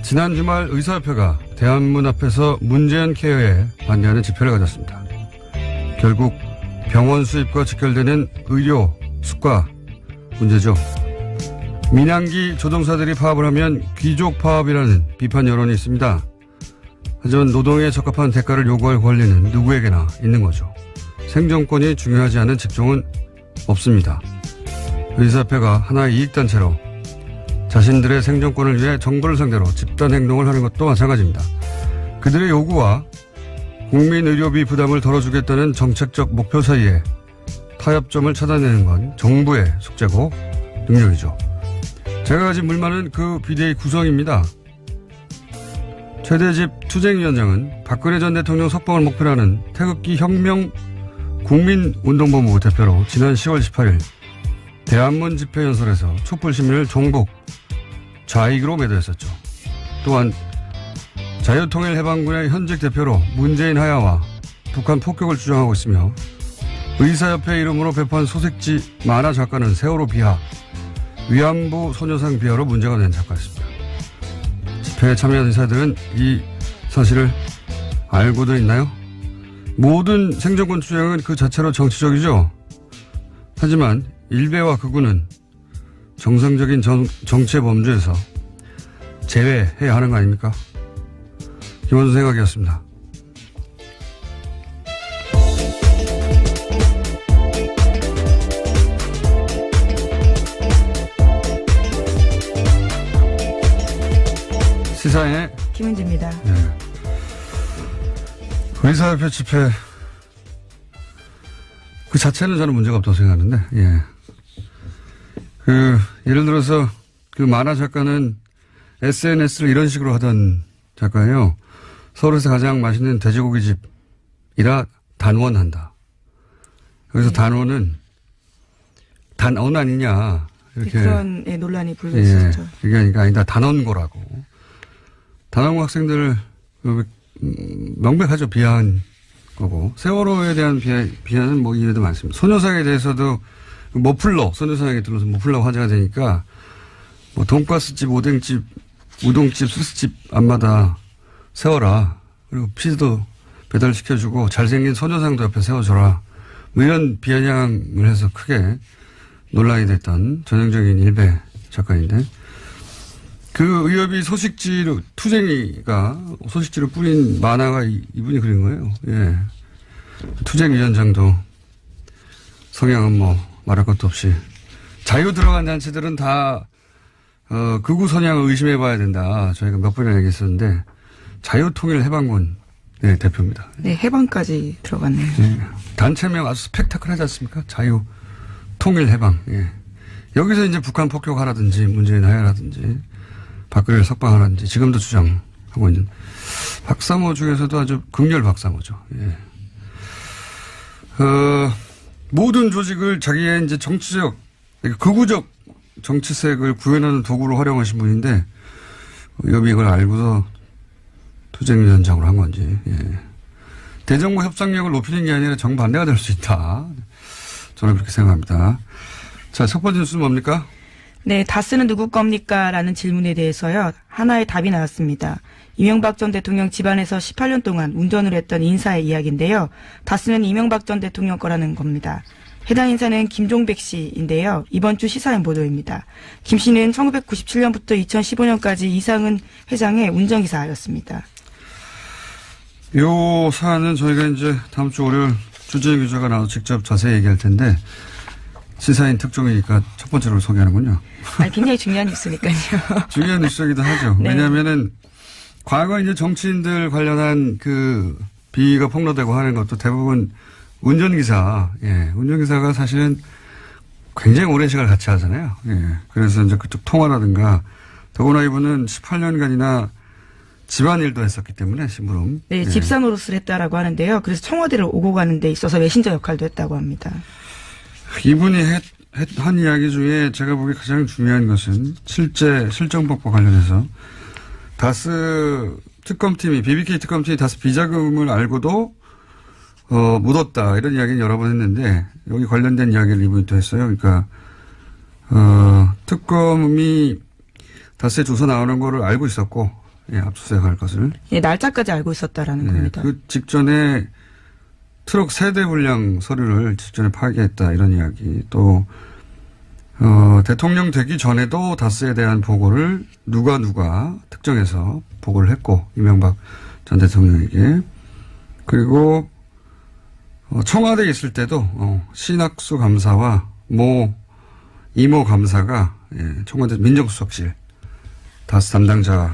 지난 주말 의사협회가 대한문 앞에서 문재인 케어에 반대하는 집회를 가졌습니다. 결국 병원 수입과 직결되는 의료 수가 문제죠. 민항기 조종사들이 파업을 하면 귀족 파업이라는 비판 여론이 있습니다. 하지만 노동에 적합한 대가를 요구할 권리는 누구에게나 있는 거죠. 생존권이 중요하지 않은 직종은 없습니다. 의사협회가 하나의 이익단체로 자신들의 생존권을 위해 정부를 상대로 집단행동을 하는 것도 마찬가지입니다. 그들의 요구와 국민의료비 부담을 덜어주겠다는 정책적 목표 사이에 타협점을 찾아내는 건 정부의 숙제고 능력이죠. 제가 가진 불만은 그 비대위 구성입니다. 최대집 투쟁위원장은 박근혜 전 대통령 석방을 목표로 하는 태극기 혁명 국민운동본부 대표로 지난 10월 18일 대한문 집회 연설에서 촛불 시민을 종북, 좌익으로 매도했었죠. 또한 자유통일해방군의 현직 대표로 문재인 하야와 북한 폭격을 주장하고 있으며 의사협회 이름으로 배포한 소식지 만화 작가는 세월호 비하, 위안부 소녀상 비하로 문제가 된 작가였습니다. 집회에 참여한 의사들은 이 사실을 알고도 있나요? 모든 생존권 투쟁은 그 자체로 정치적이죠. 하지만 일베와 극우는 정상적인 정치의 범주에서 제외해야 하는 거 아닙니까? 김원준 생각이었습니다. 시사의 김은지입니다. 네. 의사협회 집회 그 자체는 저는 문제가 없다고 생각하는데, 예. 예를 들어서 그 만화 작가는 SNS를 이런 식으로 하던 작가예요. 서울에서 가장 맛있는 돼지고기 집이라 단원한다. 그래서 네. 단원은 단원 아니냐. 이렇게. 그런 논란이 불거졌죠. 예. 그게 아니다. 단원고라고. 단원고 학생들을 명백하죠. 비하한 거고. 세월호에 대한 비하는 뭐 이래도 많습니다. 소녀상에 대해서도 머플러, 소녀상에 들어서 머플러 화제가 되니까 뭐 돈가스집, 오뎅집, 우동집, 수수집 앞마다 세워라. 그리고 피자도 배달시켜주고 잘생긴 소녀상도 옆에 세워줘라. 뭐 이런 비아냥을 해서 크게 논란이 됐던 전형적인 일베 작가인데 그 의협이 소식지로 투쟁이가 소식지로 뿌린 만화가 이분이 그린 거예요. 예. 투쟁위원장도 성향은 뭐 말할 것도 없이 자유 들어간 단체들은 다 극우 선양을 의심해 봐야 된다. 저희가 몇 번이나 얘기했었는데 자유통일해방군 네, 대표입니다. 네, 해방까지 들어갔네요. 네. 단체명 아주 스펙타클하지 않습니까? 자유통일해방. 예. 여기서 이제 북한 폭격하라든지 문재인 하야라든지 박근혜를 석방하라든지 지금도 주장하고 있는 박사모 중에서도 아주 극렬 박사모죠. 예. 모든 조직을 자기의 이제 정치적, 극우적 정치색을 구현하는 도구로 활용하신 분인데, 여비 이걸 알고서 투쟁위원장으로 한 건지, 예. 대정부 협상력을 높이는 게 아니라 정반대가 될 수 있다. 저는 그렇게 생각합니다. 자, 첫 번째 뉴스는 뭡니까? 네, 다스는 누구 겁니까? 라는 질문에 대해서요. 하나의 답이 나왔습니다. 이명박 전 대통령 집안에서 18년 동안 운전을 했던 인사의 이야기인데요. 다스는 이명박 전 대통령 거라는 겁니다. 해당 인사는 김종백 씨인데요. 이번 주 시사인 보도입니다. 김 씨는 1997년부터 2015년까지 이상은 회장의 운전기사였습니다. 요 사안은 저희가 이제 다음 주 월요일 주재영 기자가 나와서 직접 자세히 얘기할 텐데 시사인 특종이니까 첫 번째로 소개하는군요. 아니, 굉장히 중요한 뉴스니까요. 중요한 뉴스이기도 하죠. 네. 왜냐하면은 과거 이제 정치인들 관련한 그 비위가 폭로되고 하는 것도 대부분 운전기사, 예, 운전기사가 사실은 굉장히 오랜 시간을 같이 하잖아요. 예, 그래서 이제 그쪽 통화라든가 더구나 이분은 18년간이나 집안일도 했었기 때문에 심부름. 네, 예. 집사 노릇을 했다라고 하는데요. 그래서 청와대를 오고 가는 데 있어서 메신저 역할도 했다고 합니다. 이분이 한 이야기 중에 제가 보기에 가장 중요한 것은 실제 실정법과 관련해서 다스 특검팀이 BBK 특검팀이 다스 비자금을 알고도 묻었다 이런 이야기는 여러 번 했는데 여기 관련된 이야기를 이분이 또 했어요. 그러니까 특검이 다스에 조사 나오는 거를 알고 있었고 예, 압수수색할 것을. 예, 날짜까지 알고 있었다라는 네, 겁니다. 그 직전에 트럭 세대 분량 서류를 직전에 파기했다 이런 이야기. 또 대통령 되기 전에도 다스에 대한 보고를 누가 특정해서 보고를 했고 이명박 전 대통령에게. 그리고 청와대에 있을 때도 신학수 감사와 이모 감사가 청와대 민정수석실 다스 담당자의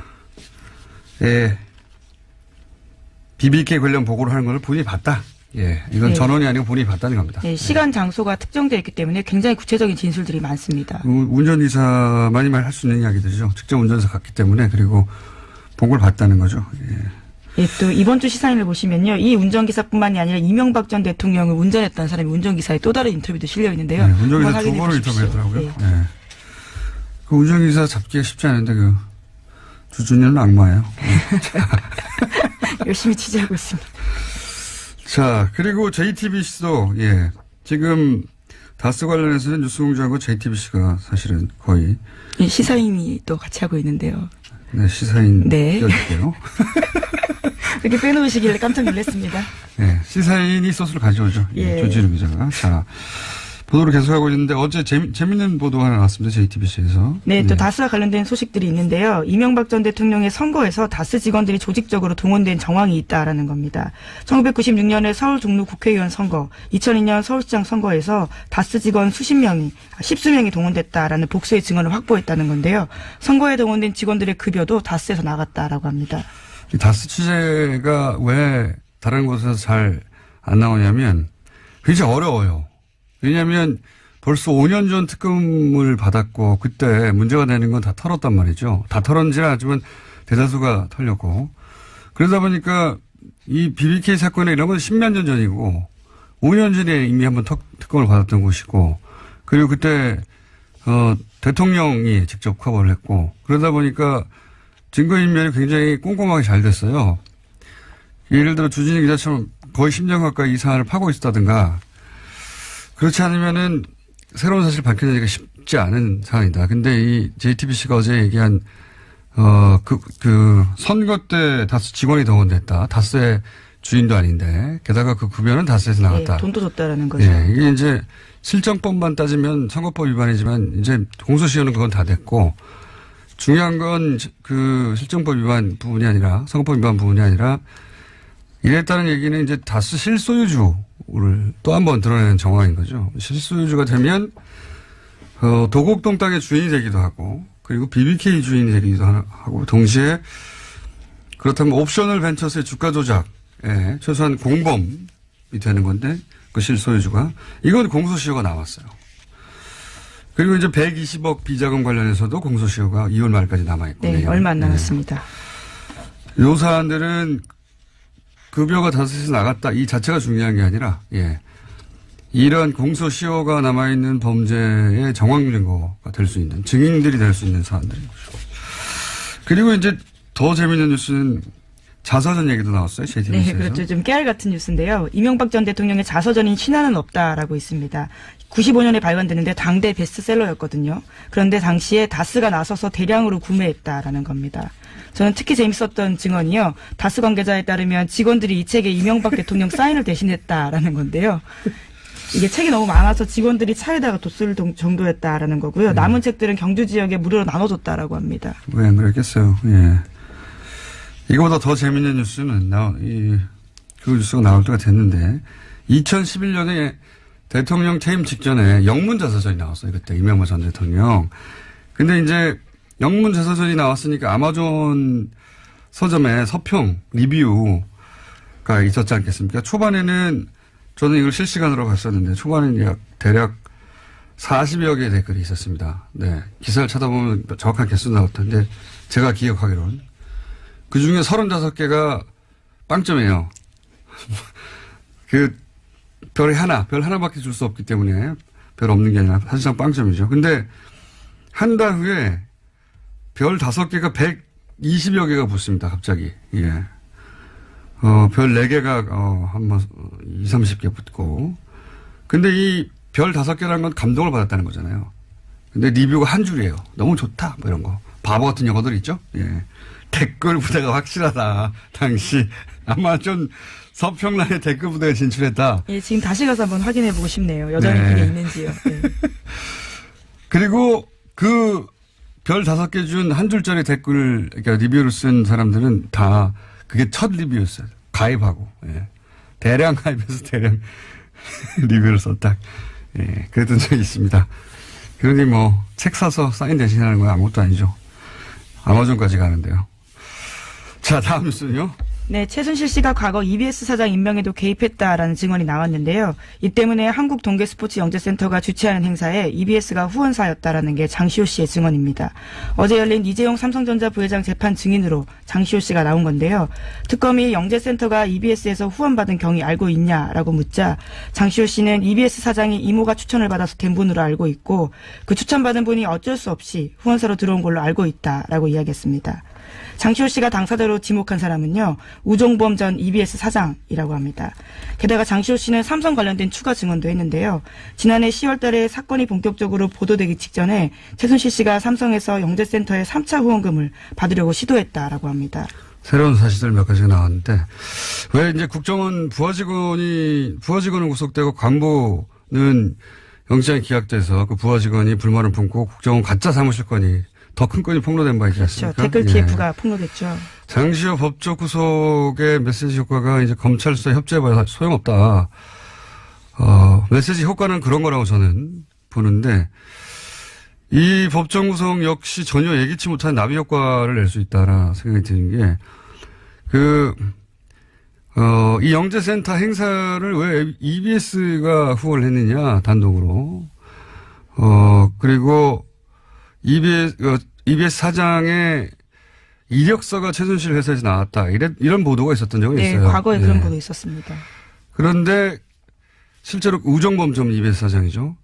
BBK 관련 보고를 하는 걸 본인이 봤다. 예, 이건 네. 전원이 아니고 본인이 봤다는 겁니다. 예, 시간, 장소가 특정되어 있기 때문에 굉장히 구체적인 진술들이 많습니다. 운전기사만이 할 수 있는 이야기들이죠. 직접 운전해서 갔기 때문에. 그리고 보고를 봤다는 거죠. 예. 예, 또 이번 주 시사인을 보시면요. 이 운전기사뿐만이 아니라 이명박 전 대통령을 운전했던 사람이 운전기사의 또 다른 인터뷰도 실려 있는데요. 네, 운전기사 한번 두 번을 확인해 보십시오. 인터뷰했더라고요. 예. 네. 그 운전기사 잡기가 쉽지 않은데 주준이는 악마예요. 열심히 취재하고 있습니다. 자, 그리고 JTBC도, 지금 다스 관련해서는 뉴스공장하고 JTBC가 사실은 거의. 이 시사인이 또 같이 하고 있는데요. 네, 시사인. 네. 띄워줄게요. 이렇게 빼놓으시길래 깜짝 놀랐습니다. 네, 시사인이 소스를 가져오죠. 예. 조지루 기자가. 자, 보도를 계속하고 있는데 어제 재밌는 보도가 하나 나왔습니다. JTBC에서. 네, 또 다스와 관련된 소식들이 있는데요. 이명박 전 대통령의 선거에서 다스 직원들이 조직적으로 동원된 정황이 있다라는 겁니다. 1996년에 서울 종로 국회의원 선거, 2002년 서울시장 선거에서 다스 직원 십수 명이 동원됐다라는 복수의 증언을 확보했다는 건데요. 선거에 동원된 직원들의 급여도 다스에서 나갔다라고 합니다. 이 다스 취재가 왜 다른 곳에서 잘 안 나오냐면 굉장히 어려워요. 왜냐하면 벌써 5년 전 특검을 받았고 그때 문제가 되는 건 다 털었단 말이죠. 다 털었는지는 아니지만 대다수가 털렸고. 그러다 보니까 이 BBK 사건에 이런 건 10몇 년 전이고 5년 전에 이미 한번 특검을 받았던 곳이고 그리고 그때 대통령이 직접 커버를 했고 그러다 보니까 증거인멸이 굉장히 꼼꼼하게 잘 됐어요. 예를 들어 주진희 기자처럼 거의 10년 가까이 이 사안을 파고 있었다든가 그렇지 않으면은 새로운 사실 밝혀내기가 쉽지 않은 상황이다. 근데 이 JTBC가 어제 얘기한, 선거 때 다스 직원이 동원됐다. 다스의 주인도 아닌데, 게다가 그 급여는 다스에서 나갔다. 네, 돈도 줬다라는 거죠. 예, 이게 이제 실정법만 따지면 선거법 위반이지만 이제 공소시효는 그건 다 됐고, 중요한 건 그 실정법 위반 부분이 아니라, 선거법 위반 부분이 아니라, 이랬다는 얘기는 이제 다스 실소유주를 또 한 번 드러내는 정황인 거죠. 실소유주가 되면, 도곡동 땅의 주인이 되기도 하고, 그리고 BBK 주인이 되기도 하고, 동시에 그렇다면 옵셔널 벤처스의 주가 조작에 최소한 공범이 되는 건데, 그 실소유주가. 이건 공소시효가 나왔어요. 그리고 이제 120억 비자금 관련해서도 공소시효가 2월 말까지 남아있고. 네, 얼마 안 남았습니다. 요 사안들은 급여가 다스에서 나갔다. 이 자체가 중요한 게 아니라, 이런 공소시효가 남아있는 범죄의 정황 증거가 될 수 있는, 증인들이 될 수 있는 사안들인 거죠. 그리고 이제 더 재밌는 뉴스는 자서전 얘기도 나왔어요. JTBC에서. 네, 그렇죠. 좀 깨알 같은 뉴스인데요. 이명박 전 대통령의 자서전인 신화는 없다라고 있습니다. 95년에 발간됐는데 당대 베스트셀러였거든요. 그런데 당시에 다스가 나서서 대량으로 구매했다라는 겁니다. 저는 특히 재밌었던 증언이요. 다스 관계자에 따르면 직원들이 이 책에 이명박 대통령 사인을 대신했다라는 건데요. 이게 책이 너무 많아서 직원들이 차에다가 뒀을 정도였다라는 거고요. 남은 책들은 경주 지역에 무료로 나눠줬다라고 합니다. 왜 안 그랬겠어요. 예. 이거보다 더 재밌는 뉴스는 그 뉴스가 나올 때가 됐는데 2011년에 대통령 퇴임 직전에 영문 자서전이 나왔어요. 그때 이명박 전 대통령. 근데 이제 영문 자서전이 나왔으니까 아마존 서점에 서평, 리뷰가 있었지 않겠습니까? 초반에는 저는 이걸 실시간으로 봤었는데 초반에는 대략 40여 개의 댓글이 있었습니다. 네. 기사를 찾아보면 정확한 개수 나올 텐데 제가 기억하기로는. 그 중에 35개가 빵점이에요. 별 하나밖에 줄 수 없기 때문에 별 없는 게 아니라 사실상 빵점이죠. 근데 한 달 후에 별 5개가 120여 개가 붙습니다. 갑자기. 예. 별 4개가, 한 20, 30개 붙고. 근데 이 별 5개라는 건 감동을 받았다는 거잖아요. 근데 리뷰가 한 줄이에요. 너무 좋다. 뭐 이런 거. 바보 같은 영어들 있죠? 예. 댓글 부대가 확실하다. 당시 아마 좀 서평란에 댓글 부대가 진출했다. 예, 지금 다시 가서 한번 확인해보고 싶네요. 여전히 네. 그게 있는지요. 네. 그리고 그 별 5개 준 한 줄짜리 댓글, 그러니까 리뷰를 쓴 사람들은 다 그게 첫 리뷰였어요. 가입하고. 예. 대량 가입해서 대량 리뷰를 썼다. 예. 그랬던 적이 있습니다. 그러니 뭐 책 사서 사인 대신하는 건 아무것도 아니죠. 아마존까지 가는데요. 자, 다음 뉴스는요. 네, 최순실 씨가 과거 EBS 사장 임명에도 개입했다라는 증언이 나왔는데요. 이 때문에 한국동계스포츠영재센터가 주최하는 행사에 EBS가 후원사였다라는 게 장시호 씨의 증언입니다. 어제 열린 이재용 삼성전자 부회장 재판 증인으로 장시호 씨가 나온 건데요. 특검이 영재센터가 EBS에서 후원받은 경위 알고 있냐라고 묻자 장시호 씨는 EBS 사장이 이모가 추천을 받아서 된 분으로 알고 있고 그 추천받은 분이 어쩔 수 없이 후원사로 들어온 걸로 알고 있다라고 이야기했습니다. 장시호 씨가 당사자로 지목한 사람은요, 우종범 전 EBS 사장이라고 합니다. 게다가 장시호 씨는 삼성 관련된 추가 증언도 했는데요. 지난해 10월 달에 사건이 본격적으로 보도되기 직전에 최순실 씨가 삼성에서 영재센터에 3차 후원금을 받으려고 시도했다라고 합니다. 새로운 사실들 몇 가지가 나왔는데, 왜 이제 국정원 부하직원은 구속되고 간부는 영장이 기각돼서 그 부하직원이 불만을 품고 국정원 가짜 사무실 건이 더 큰 건이 폭로된 바 있지 않습니까? 그렇죠. 댓글 TF가 폭로됐죠. 장시호 법적 구속의 메시지 효과가 이제 검찰 수사 협조해봐야 소용없다. 메시지 효과는 그런 거라고 저는 보는데, 이 법정 구속 역시 전혀 예기치 못한 나비 효과를 낼 수 있다라 생각이 드는 게, 이 영재센터 행사를 왜 EBS가 후원을 했느냐, 단독으로. 그리고 EBS 사장의 이력서가 최순실 회사에서 나왔다. 이런 보도가 있었던 적이 있어요. 네, 과거에 그런 보도 있었습니다. 그런데 실제로 우정범 전 EBS 사장이죠.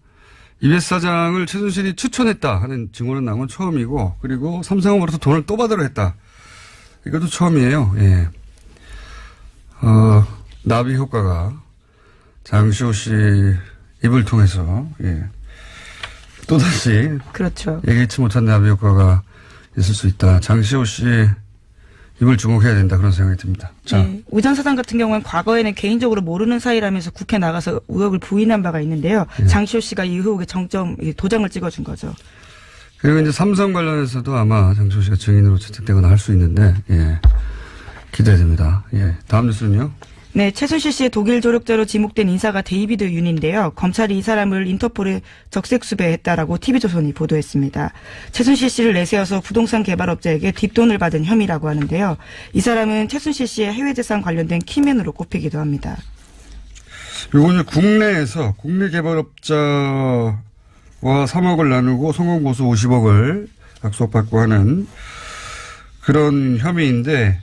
EBS 사장을 최순실이 추천했다 하는 증언은 나온 건 처음이고, 그리고 삼성으로부터 돈을 또 받으려 했다. 이것도 처음이에요. 예. 나비 효과가 장시호 씨 입을 통해서, 예. 또다시. 그렇죠. 예기치 못한 나비 효과가 있을 수 있다. 장시호 씨 입을 주목해야 된다. 그런 생각이 듭니다. 자. 네, 우 전 사장 같은 경우는 과거에는 개인적으로 모르는 사이라면서 국회 나가서 의혹을 부인한 바가 있는데요. 장시호 씨가 이 의혹의 도장을 찍어준 거죠. 그리고 이제 삼성 관련해서도 아마 장시호 씨가 증인으로 채택되거나 할 수 있는데, 예. 기대됩니다. 예. 다음 뉴스는요? 네, 최순실 씨의 독일 조력자로 지목된 인사가 데이비드 윤인데요. 검찰이 이 사람을 인터폴에 적색 수배했다라고 TV조선이 보도했습니다. 최순실 씨를 내세워서 부동산 개발업자에게 뒷돈을 받은 혐의라고 하는데요. 이 사람은 최순실 씨의 해외재산 관련된 키맨으로 꼽히기도 합니다. 요거는 국내에서 국내 개발업자와 3억을 나누고 성공보수 50억을 약속받고 하는 그런 혐의인데,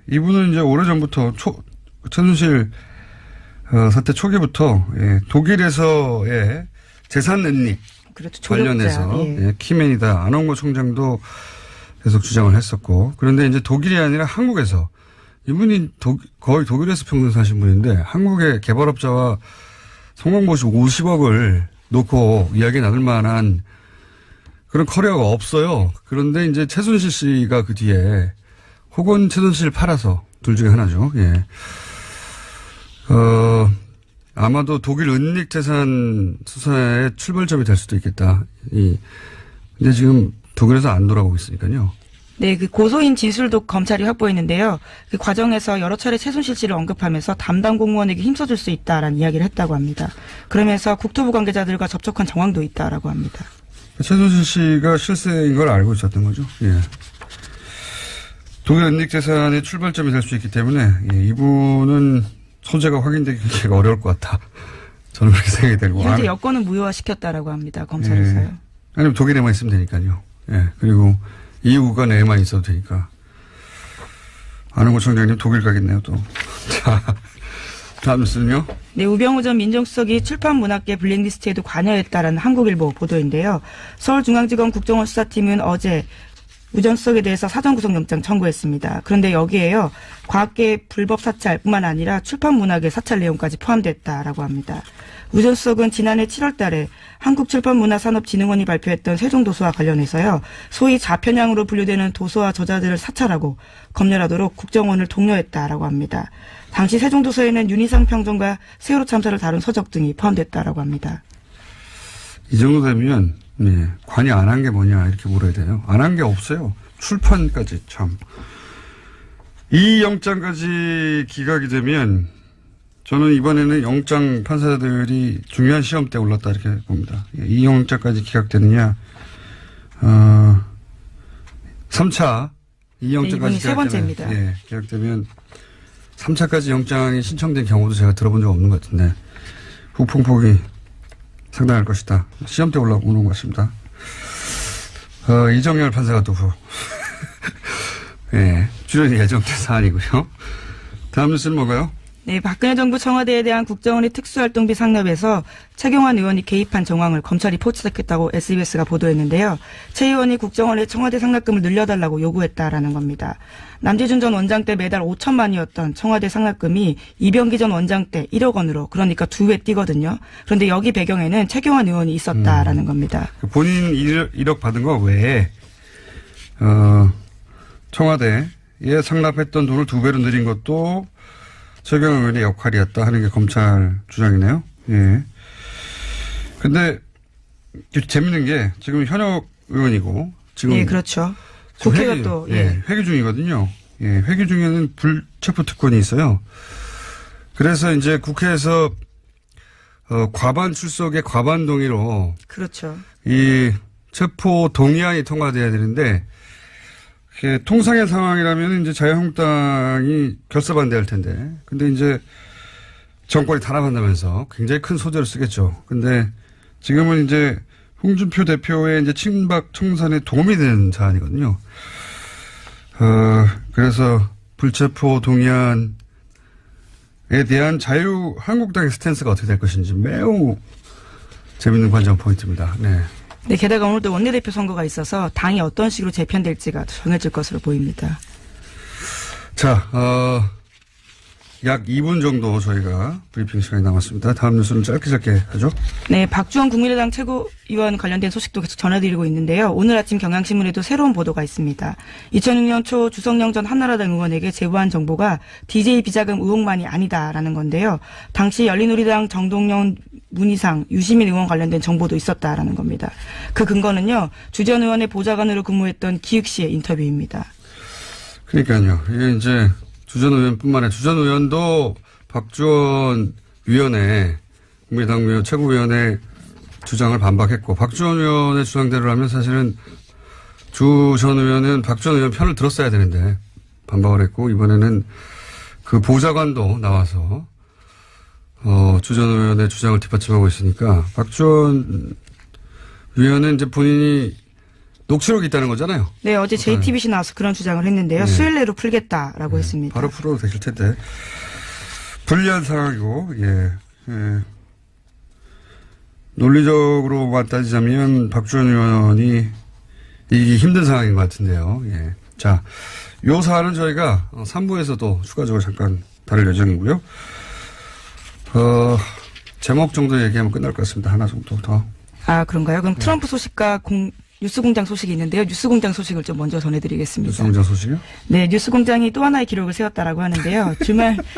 이분은 이제 오래전부터 최순실 사태 초기부터, 예, 독일에서의 재산 은닉, 그렇죠. 관련해서, 예. 예, 키맨이다. 안홍구 총장도 계속 주장을 했었고, 그런데 이제 독일이 아니라 한국에서, 이분이 거의 독일에서 평생 사신 분인데, 한국의 개발업자와 성공보수 50억을 놓고 이야기 나눌 만한 그런 커리어가 없어요. 그런데 이제 최순실 씨가 그 뒤에, 혹은 최순실을 팔아서 둘 중에 하나죠. 예. 아마도 독일 은닉 재산 수사의 출발점이 될 수도 있겠다. 근데 지금 독일에서 안 돌아오고 있으니까요. 네, 그 고소인 진술도 검찰이 확보했는데요. 그 과정에서 여러 차례 최순실 씨를 언급하면서 담당 공무원에게 힘써줄 수 있다라는 이야기를 했다고 합니다. 그러면서 국토부 관계자들과 접촉한 정황도 있다라고 합니다. 최순실 씨가 실세인 걸 알고 있었던 거죠. 예. 독일 은닉 재산의 출발점이 될 수 있기 때문에, 예, 이분은 소재가 확인되기 굉장히 어려울 것 같다. 저는 그렇게 생각이 들고. 현재 여권은 무효화시켰다라고 합니다. 검찰에서요. 예. 아니면 독일에만 있으면 되니까요. 예. 그리고 EU 내에만 있어도 되니까. 안홍구 총장님 독일 가겠네요, 또. 자, 다음 뉴스는요? 네, 우병우 전 민정수석이 출판문학계 블랙리스트에도 관여했다라는 한국일보 보도인데요. 서울중앙지검 국정원 수사팀은 어제 우전수석에 대해서 사전구속영장 청구했습니다. 그런데 여기에요. 과학계 불법 사찰뿐만 아니라 출판문학의 사찰 내용까지 포함됐다라고 합니다. 우전수석은 지난해 7월 달에 한국출판문화산업진흥원이 발표했던 세종도서와 관련해서요. 소위 좌편향으로 분류되는 도서와 저자들을 사찰하고 검열하도록 국정원을 독려했다라고 합니다. 당시 세종도서에는 윤희상 평전과 세월호 참사를 다룬 서적 등이 포함됐다라고 합니다. 이 정도 되면 네, 관이 안 한 게 뭐냐 이렇게 물어야 돼요. 안 한 게 없어요. 출판까지 참. 이 영장까지 기각이 되면 저는 이번에는 영장 판사들이 중요한 시험대에 올랐다 이렇게 봅니다. 이 영장까지 기각되느냐. 3차 이 영장까지 이번이 세 번째입니다. 예, 기각되면 3차까지 영장이 신청된 경우도 제가 들어본 적 없는 것 같은데 후폭풍이 상당할 것이다. 시험대 올라오는 것 같습니다. 이정열 판사가 또 예, 출연이 예정된 사안이고요. 다음 뉴스는 뭔가요? 네, 박근혜 정부 청와대에 대한 국정원의 특수활동비 상납에서 최경환 의원이 개입한 정황을 검찰이 포착했다고 SBS가 보도했는데요. 최 의원이 국정원에 청와대 상납금을 늘려달라고 요구했다라는 겁니다. 남재준 전 원장 때 매달 5천만이었던 청와대 상납금이 이병기 전 원장 때 1억 원으로 그러니까 2배 뛰거든요. 그런데 여기 배경에는 최경환 의원이 있었다라는 겁니다. 본인 1억 받은 거 외에 청와대에 상납했던 돈을 2배로 늘린 것도 최경환 의원의 역할이었다 하는 게 검찰 주장이네요. 예. 근데 재밌는 게 지금 현역 의원이고 지금 네, 그렇죠. 국회가 또 회기 중이거든요. 예, 회기 중에는 불체포 특권이 있어요. 그래서 이제 국회에서 과반 출석에 과반 동의로 그렇죠. 이 체포 동의안이 통과돼야 되는데 통상의 상황이라면 이제 자유한국당이 결사 반대할 텐데, 근데 이제 정권이 탄압한다면서 굉장히 큰 소재를 쓰겠죠. 근데 지금은 이제 홍준표 대표의 이제 친박 청산에 도움이 되는 사안이거든요. 그래서 불체포 동의안에 대한 자유한국당의 스탠스가 어떻게 될 것인지 매우 재밌는 관전 포인트입니다. 네. 네, 게다가 오늘도 원내대표 선거가 있어서 당이 어떤 식으로 재편될지가 정해질 것으로 보입니다. 자, 약 2분 정도 저희가 브리핑 시간이 남았습니다. 다음 뉴스는 짧게 하죠. 네, 박주원 국민의당 최고위원 관련된 소식도 계속 전해드리고 있는데요. 오늘 아침 경향신문에도 새로운 보도가 있습니다. 2006년 초 주성영 전 한나라당 의원에게 제보한 정보가 DJ 비자금 의혹만이 아니다라는 건데요. 당시 열린우리당 정동영, 문희상, 유시민 의원 관련된 정보도 있었다라는 겁니다. 그 근거는요. 주 전 의원의 보좌관으로 근무했던 기획시의 인터뷰입니다. 그러니까요. 이게 이제 주 전 의원뿐만 아니라 주 전 의원도 박주원 위원회, 국민의당 위원 최고위원회 주장을 반박했고 박주원 의원의 주장대로라면 사실은 주 전 의원은 박주원 의원 편을 들었어야 되는데 반박을 했고 이번에는 그 보좌관도 나와서 주 전 의원의 주장을 뒷받침하고 있으니까 박주원 위원은 이제 본인이 녹취록이 있다는 거잖아요. 네, 어제 JTBC 나와서 그런 주장을 했는데요. 네. 수요일 내로 풀겠다라고 했습니다. 바로 풀어도 되실 텐데. 불리한 상황이고, 예. 논리적으로만 따지자면 박주원 의원이 이기기 힘든 상황인 것 같은데요. 예. 자, 요 사안은 저희가 3부에서도 추가적으로 잠깐 다룰 예정이고요. 제목 정도 얘기하면 끝날 것 같습니다. 하나 정도 더. 아, 그런가요? 그럼 트럼프 소식과 뉴스공장 소식이 있는데요. 뉴스공장 소식을 좀 먼저 전해드리겠습니다. 뉴스공장 소식이요? 네, 뉴스공장이 또 하나의 기록을 세웠다라고 하는데요.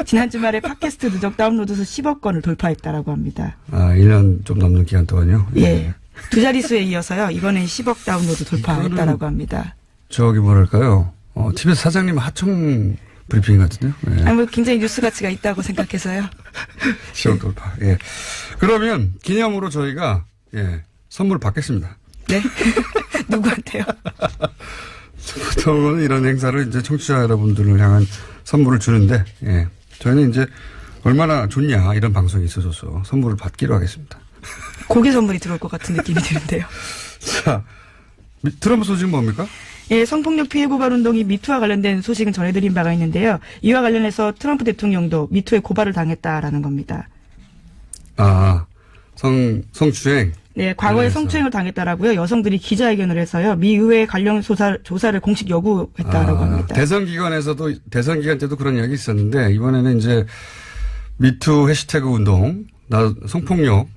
지난 주말에 팟캐스트 누적 다운로드 수 10억 건을 돌파했다라고 합니다. 아, 1년 좀 넘는 기간 동안요? 예. 두 자릿수에 이어서요. 이번엔 10억 다운로드 돌파했다라고 합니다. 저기 뭐랄까요? TBS 사장님 하청 브리핑 같은데요? 예. 아니, 뭐 굉장히 뉴스 가치가 있다고 생각해서요. 10억 돌파. 예. 그러면 기념으로 저희가 선물을 받겠습니다. 네? 누구한테요? 보통은 이런 행사를 이제 청취자 여러분들을 향한 선물을 주는데, 저희는 이제 얼마나 좋냐, 이런 방송이 있어줘서 선물을 받기로 하겠습니다. 고개 선물이 들어올 것 같은 느낌이 드는데요. 자, 트럼프 소식은 뭡니까? 예, 성폭력 피해 고발 운동이 미투와 관련된 소식은 전해드린 바가 있는데요. 이와 관련해서 트럼프 대통령도 미투에 고발을 당했다라는 겁니다. 아, 성추행? 네, 과거에 그래서. 성추행을 당했다라고요. 여성들이 기자회견을 해서요. 미 의회 관련 조사를 공식 요구했다라고 합니다. 대선 기간 때도 그런 이야기 있었는데 이번에는 이제 미투 해시태그 운동, 성폭력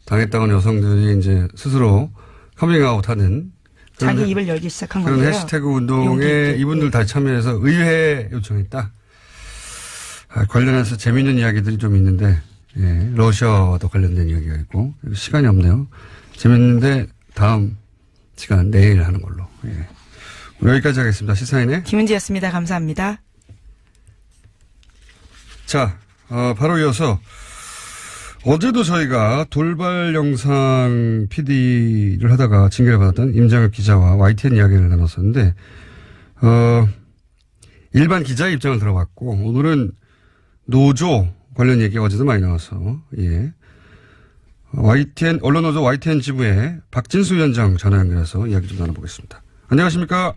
당했다는 여성들이 이제 스스로 커밍아웃하는 자기 입을 열기 시작한 그런 건데요. 해시태그 운동에 이분들 다 참여해서 의회 요청했다. 관련해서 재미있는 이야기들이 좀 있는데, 예, 러시아와도 관련된 이야기가 있고, 시간이 없네요. 재밌는데 다음 시간 내일 하는 걸로. 예. 여기까지 하겠습니다. 시사인의 김은지였습니다. 감사합니다. 자, 바로 이어서 어제도 저희가 돌발 영상 PD를 하다가 징계를 받았던 임장혁 기자와 YTN 이야기를 나눴었는데, 일반 기자의 입장을 들어봤고, 오늘은 노조 관련 얘기가 어제도 많이 나와서, 예. YTN, 언론노조 YTN 지부의 박진수 위원장 전화 연결해서 이야기 좀 나눠보겠습니다. 안녕하십니까?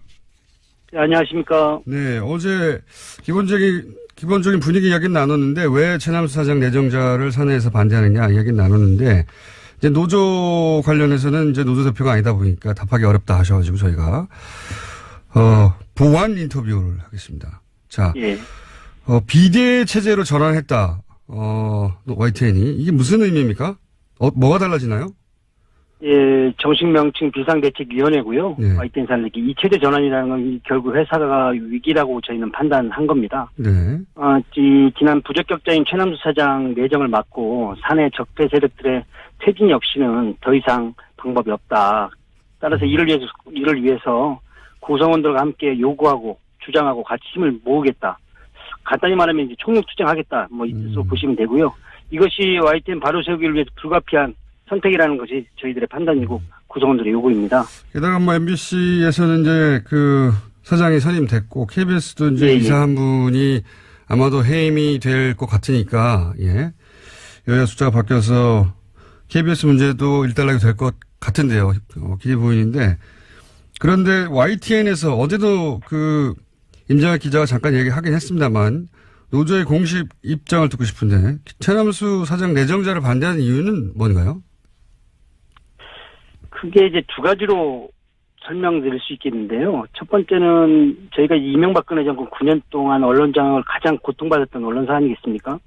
네, 안녕하십니까? 네, 어제 기본적인 분위기 이야기는 나눴는데 왜 최남수 사장 내정자를 사내에서 반대하느냐 이야기는 나눴는데 이제 노조 관련해서는 이제 노조 대표가 아니다 보니까 답하기 어렵다 하셔가지고 저희가 보완 인터뷰를 하겠습니다. 자, 예. 비대 체제로 전환했다. YTN이 이게 무슨 의미입니까? 뭐가 달라지나요? 예, 정식 명칭 비상대책위원회고요. 네. YTN 산업이 이 체제 전환이라는 건 결국 회사가 위기라고 저희는 판단한 겁니다. 네. 지난 부적격자인 최남수 사장 내정을 막고 사내 적폐 세력들의 퇴진 없이는 더 이상 방법이 없다. 따라서 이를 위해서 구성원들과 함께 요구하고 주장하고 같이 힘을 모으겠다. 간단히 말하면 이제 총력 투쟁하겠다. 이것으로 보시면 되고요. 이것이 YTN 바로 세우기를 위해서 불가피한 선택이라는 것이 저희들의 판단이고 구성원들의 요구입니다. 게다가 MBC에서는 이제 그 사장이 선임됐고 KBS도 이제 예, 이사 한 분이 아마도 해임이 될 것 같으니까 예. 여야 숫자가 바뀌어서 KBS 문제도 일단락이 될 것 같은데요. 기대 보이는데 그런데 YTN에서 어제도 그 임장혁 기자가 잠깐 얘기하긴 했습니다만 노조의 공식 입장을 듣고 싶은데 최남수 사장 내정자를 반대하는 이유는 뭔가요? 크게 이제 두 가지로 설명드릴 수 있겠는데요. 첫 번째는 저희가 이명박근혜 정권 9년 동안 언론장악을 가장 고통받았던 언론사 아니겠습니까?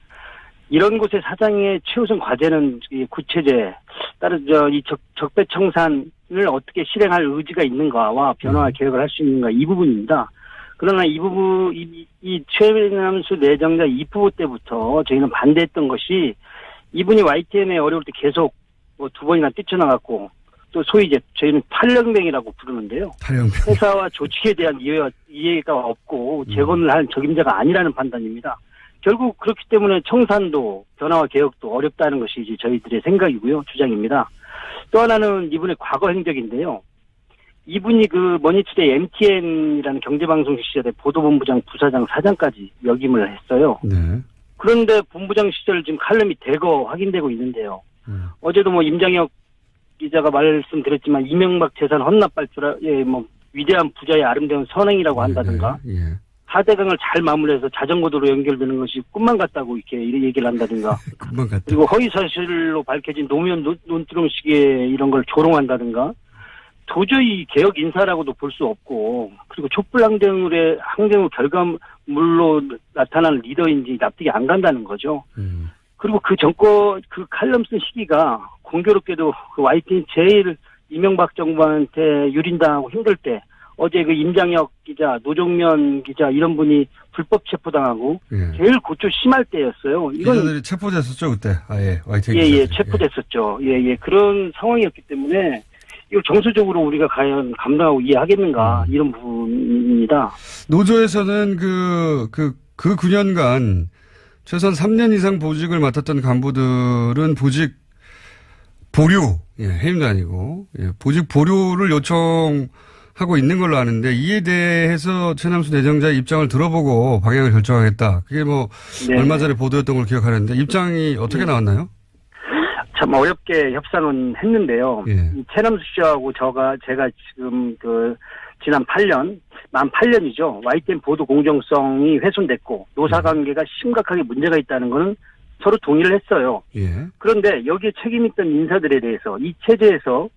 이런 곳의 사장의 최우선 과제는 이 구체제, 따라서 이 적폐청산을 어떻게 실행할 의지가 있는가와 변화와 개혁을 할 수 있는가 이 부분입니다. 그러나 이 부분, 이 최남수 내정자 입후보 때부터 저희는 반대했던 것이 이분이 YTN에 어려울 때 계속 두 번이나 뛰쳐나갔고 또 소위 이제 저희는 탈영병이라고 부르는데요. 탈영병. 회사와 조직에 대한 이해가 없고 재건을 할 적임자가 아니라는 판단입니다. 결국 그렇기 때문에 청산도 변화와 개혁도 어렵다는 것이 이제 저희들의 생각이고요. 주장입니다. 또 하나는 이분의 과거 행적인데요. 이분이 그 머니투데이 MTN이라는 경제방송 시절에 보도본부장, 부사장, 사장까지 역임을 했어요. 네. 그런데 본부장 시절 지금 칼럼이 대거 확인되고 있는데요. 어제도 임장혁 기자가 말씀드렸지만 이명박 재산 헌납 발표에 위대한 부자의 아름다운 선행이라고 한다든가 네, 예. 하대강을 잘 마무리해서 자전거도로 연결되는 것이 꿈만 같다고 이렇게 얘기를 한다든가 금방 갔다. 그리고 허위사실로 밝혀진 노무현 논두렁 시기에 이런 걸 조롱한다든가 도저히 개혁 인사라고도 볼 수 없고 그리고 촛불 항쟁의 결과물로 나타나는 리더인지 납득이 안 간다는 거죠. 그리고 그 칼럼 쓴 시기가 공교롭게도 그 YTN 제일 이명박 정부한테 유린당하고 힘들 때 어제 그 임장혁 기자, 노종면 기자 이런 분이 불법 체포당하고 예. 제일 고초 심할 때였어요. 이건 기자들이 체포됐었죠 그때. 아예 YTN 예, 기자들이. 체포됐었죠. 예, 그런 상황이었기 때문에 이거 정서적으로 우리가 과연 감당하고 이해하겠는가 이런 부분입니다. 노조에서는 그 9년간 최소한 3년 이상 보직을 맡았던 간부들은 보직 보류, 해임도 아니고, 보직 보류를 요청하고 있는 걸로 아는데, 이에 대해서 최남수 내정자의 입장을 들어보고 방향을 결정하겠다. 그게 네. 얼마 전에 보도했던 걸 기억하는데, 입장이 어떻게 나왔나요? 참 어렵게 협상은 했는데요. 예. 이 최남수 씨하고 제가 지금 지난 8년, 만 8년이죠. YTN 보도 공정성이 훼손됐고, 노사관계가 심각하게 문제가 있다는 거는 서로 동의를 했어요. 예. 그런데 여기에 책임 있던 인사들에 대해서 이 체제에서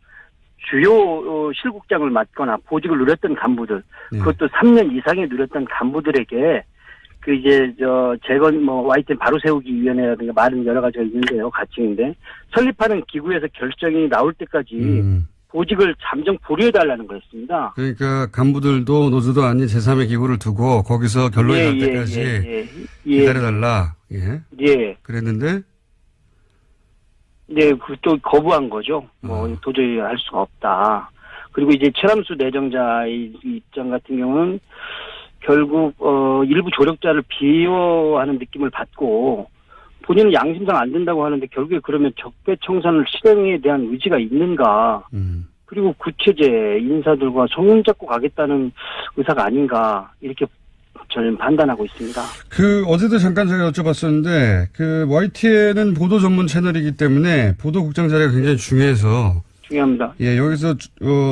주요 실국장을 맡거나 보직을 누렸던 간부들, 예. 그것도 3년 이상에 누렸던 간부들에게 그 이제 재건 YTN 바로 세우기 위원회라든가 말은 여러 가지가 있는데요. 가칭인데 설립하는 기구에서 결정이 나올 때까지 보직을 잠정 보류해달라는 거였습니다. 그러니까 간부들도 노조도 아닌 제3의 기구를 두고 거기서 결론이 날 때까지 기다려달라. 예. 예. 그랬는데 네, 그또 거부한 거죠. 도저히 할 수가 없다. 그리고 이제 최람수 내정자의 입장 같은 경우는 결국 일부 조력자를 비호하는 느낌을 받고 본인은 양심상 안 된다고 하는데 결국에 그러면 적폐청산을 실행에 대한 의지가 있는가? 그리고 구체제 인사들과 손잡고 가겠다는 의사가 아닌가 이렇게 저는 판단하고 있습니다. 어제도 잠깐 제가 여쭤봤었는데 YTN은 보도 전문 채널이기 때문에 보도국장 자리가 굉장히 중요해서 중요합니다. 예, 여기서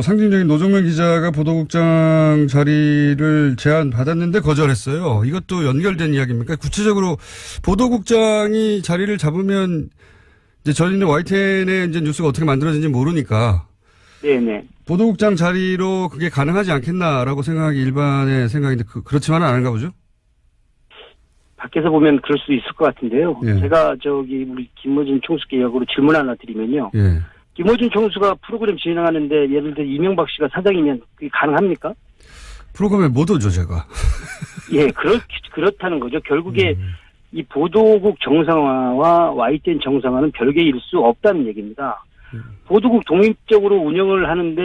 상징적인 노정면 기자가 보도국장 자리를 제안받았는데 거절했어요. 이것도 연결된 이야기입니까? 구체적으로 보도국장이 자리를 잡으면 이제 저희는 YTN의 이제 뉴스가 어떻게 만들어진지 모르니까 네네. 보도국장 자리로 그게 가능하지 않겠나라고 생각하기 일반의 생각인데 그렇지만은 않은가 보죠? 밖에서 보면 그럴 수도 있을 것 같은데요. 예. 제가 우리 김어준 총수께 역으로 질문 하나 드리면요. 예. 김어준 총수가 프로그램 진행하는데 예를 들어 이명박 씨가 사장이면 그게 가능합니까? 프로그램에 못 오죠, 제가. 예, 그렇다는 거죠. 결국에 이 보도국 정상화와 YTN 정상화는 별개일 수 없다는 얘기입니다. 보도국 독립적으로 운영을 하는데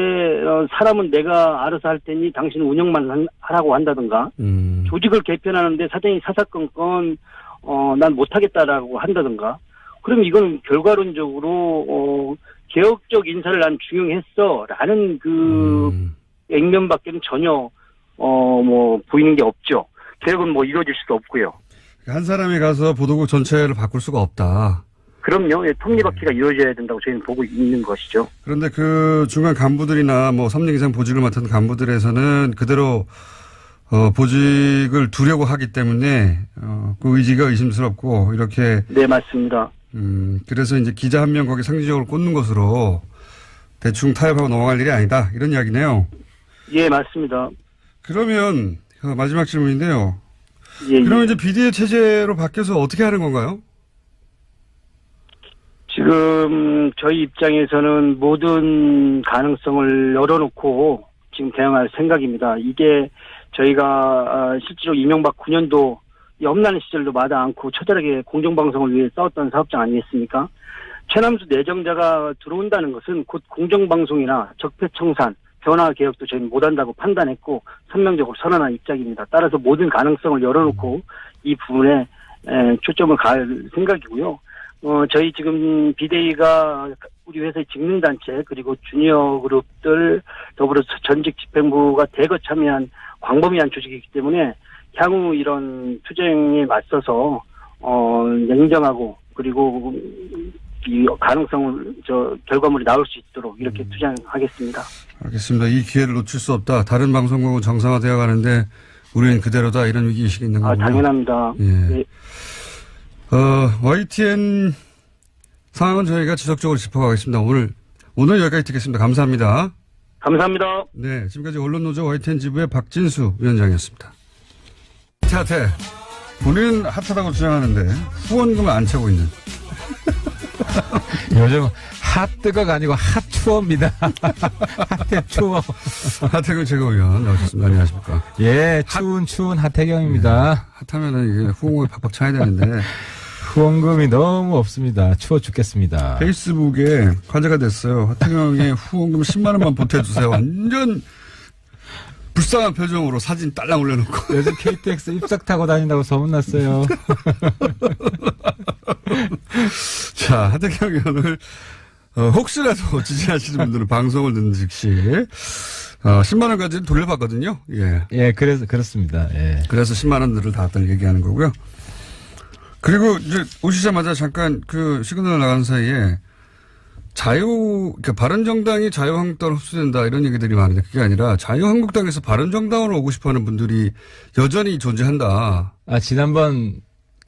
사람은 내가 알아서 할 테니 당신은 운영만 하라고 한다든가 조직을 개편하는데 사장이 사사건건 난 못하겠다라고 한다든가 그럼 이거는 결과론적으로 개혁적 인사를 난 중용했어라는 액면밖에는 전혀 보이는 게 없죠. 개혁은 이루어질 수도 없고요. 한 사람이 가서 보도국 전체를 바꿀 수가 없다. 그럼요. 예, 톱니바퀴가 이루어져야 된다고 저희는 보고 있는 것이죠. 그런데 중간 간부들이나 3년 이상 보직을 맡은 간부들에서는 그대로 보직을 두려고 하기 때문에 그 의지가 의심스럽고 이렇게. 네, 맞습니다. 그래서 이제 기자 한 명 거기 상징적으로 꽂는 것으로 대충 타협하고 넘어갈 일이 아니다. 이런 이야기네요. 예, 맞습니다. 그러면 마지막 질문인데요. 예, 그러면 이제 비대위 체제로 바뀌어서 어떻게 하는 건가요? 지금 저희 입장에서는 모든 가능성을 열어놓고 지금 대응할 생각입니다. 이게 저희가 실제로 이명박 9년도 험난한 시절도 마다 않고 처절하게 공정방송을 위해 싸웠던 사업장 아니겠습니까? 최남수 내정자가 들어온다는 것은 곧 공정방송이나 적폐청산, 변화 개혁도 저희는 못한다고 판단했고 선명적으로 선언한 입장입니다. 따라서 모든 가능성을 열어놓고 이 부분에 초점을 갈 생각이고요. 저희 지금 비대위가 우리 회사의 직능단체 그리고 주니어 그룹들 더불어 전직 집행부가 대거 참여한 광범위한 조직이기 때문에 향후 이런 투쟁에 맞서서 냉정하고 그리고 이 가능성을 결과물이 나올 수 있도록 이렇게 투쟁하겠습니다. 알겠습니다. 이 기회를 놓칠 수 없다. 다른 방송국은 정상화되어 가는데 우리는 그대로다. 이런 위기의식이 있는 거군요. 당연합니다. 예. 네. YTN 상황은 저희가 지속적으로 짚어가겠습니다. 오늘 여기까지 듣겠습니다. 감사합니다. 감사합니다. 네, 지금까지 언론노조 YTN 지부의 박진수 위원장이었습니다. 핫해. 본인은 핫하다고 주장하는데 후원금을 안 차고 있는. 요즘 핫뜨거가 아니고 핫추어입니다. 핫해 추워. 하태경 최고위원 나오셨습니다. 안녕하십니까. 예, 추운 하태경입니다. 네, 핫하면은 이게 후원금을 팍팍 차야 되는데. 후원금이 너무 없습니다. 추워 죽겠습니다. 페이스북에 화제가 됐어요. 하태경의 후원금 10만 원만 보태주세요. 완전 불쌍한 표정으로 사진 딸랑 올려놓고. 요즘 KTX 입석 타고 다닌다고 소문났어요. 자, 하태경 의원을 혹시라도 지지하시는 분들은 방송을 듣는 즉시 10만 원까지 돌려받거든요. 예. 예, 그렇습니다. 예. 그래서 10만 원들을 다들 얘기하는 거고요. 그리고 이제 오시자마자 잠깐 시그널 나간 사이에 그러니까 바른정당이 자유한국당으로 흡수된다 이런 얘기들이 많은데 그게 아니라 자유한국당에서 바른정당으로 오고 싶어 하는 분들이 여전히 존재한다. 지난번